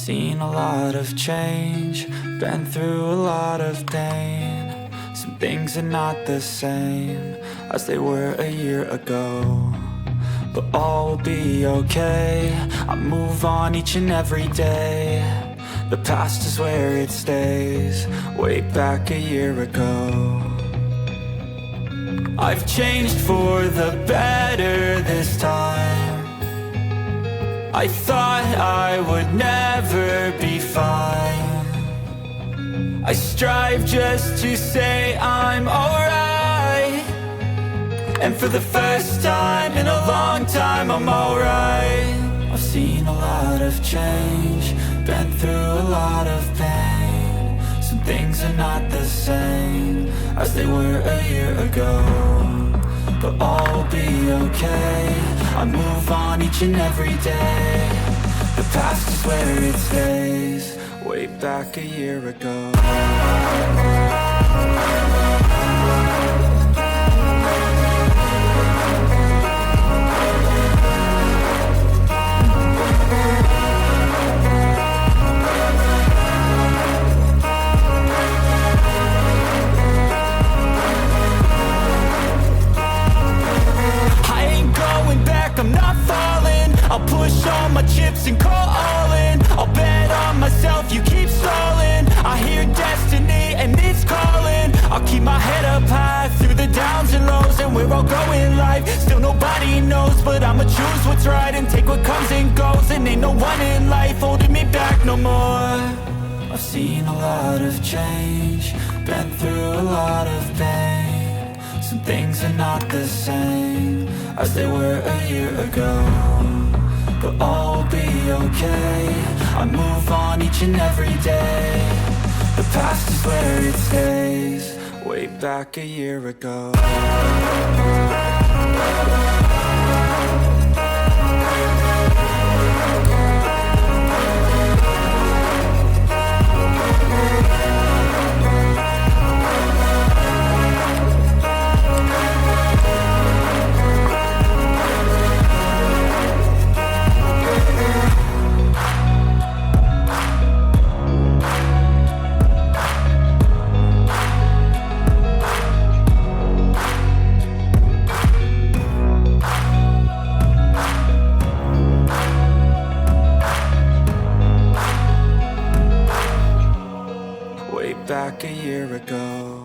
seen a lot of change, been through a lot of pain. Some things are not the same as they were a year ago, but all will be okay. I move on each and every day. The past is where it stays, way back a year ago. I've changed for the better this time. I thought I would never be fine. I strive just to say I'm alright, and for the first time in a long time I'm alright. I've seen a lot of change, been through a lot of pain. Some things are not the same as they were a year ago, but all will be okay. I move on each and every day. The past is where it stays, way back a year ago. I'm not falling, I'll push all my chips and call all in. I'll bet on myself, you keep stalling. I hear destiny and it's calling. I'll keep my head up high through the downs and lows, and we're all going life. Still nobody knows, but I'ma choose what's right and take what comes and goes. And ain't no one in life holding me back no more. I've seen a lot of change, been through a lot of pain. Some things are not the same as they were a year ago, but all will be okay. I move on each and every day. The past is where it stays, way back a year ago. Back a year ago.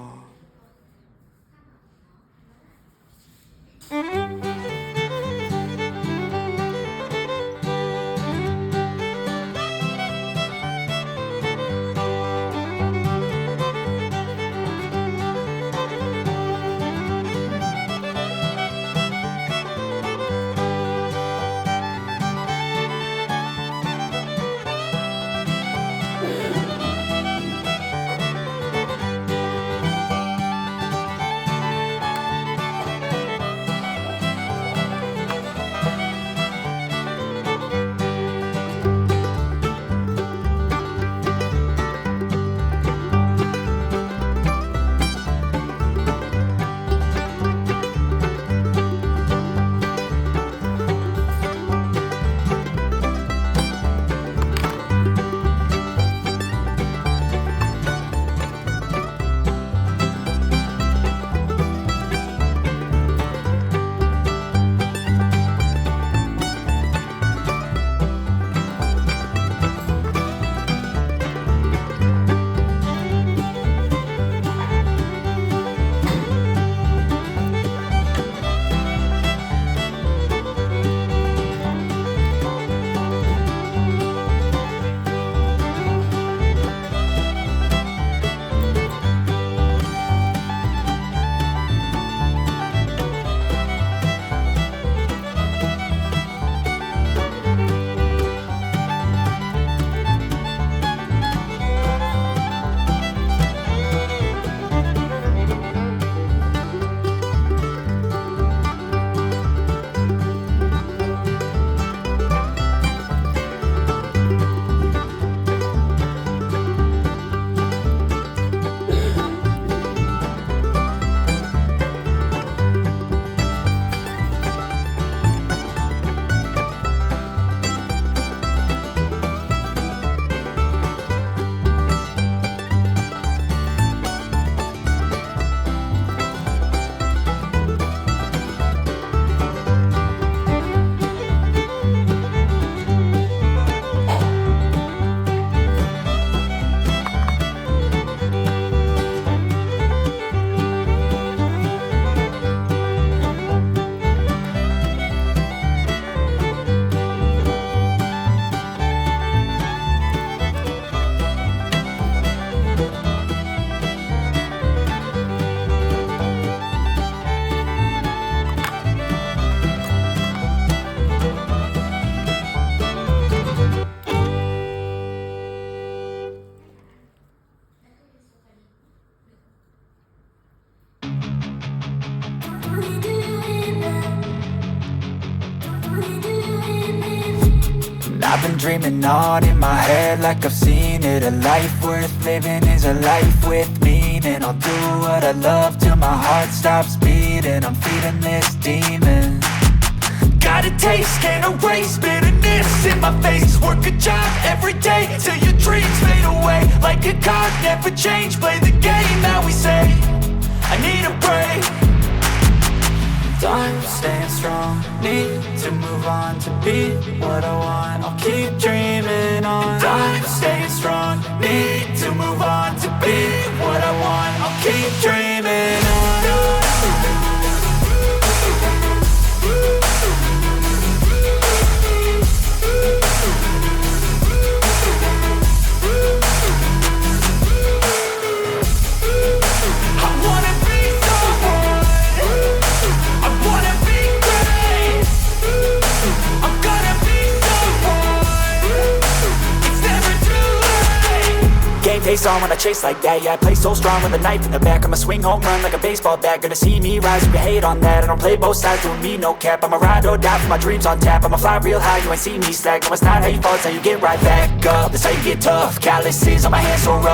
I've been dreaming on in my head like I've seen it. A life worth living is a life with meaning. I'll do what I love till my heart stops beating. I'm feeding this demon. Got a taste, can't erase bitterness in my face. Work a job every day till your dreams fade away. Like a card, never change, play the game that we say. I need a break. I'm staying strong, need to move on to be what I want. I'll keep dreaming on. I'm staying strong, need to move on to be what I want. I'll keep dreaming on. Face on when I chase like that. Yeah, I play so strong with a knife in the back. I'ma swing home run like a baseball bat. Gonna see me rise, you can hate on that. I don't play both sides, doing me no cap. I'ma ride or die for my dreams on tap. I'ma fly real high, you ain't see me slack. No, it's not how you fall, it's how you get right back up. That's how you get tough. Calluses on my hands so rough.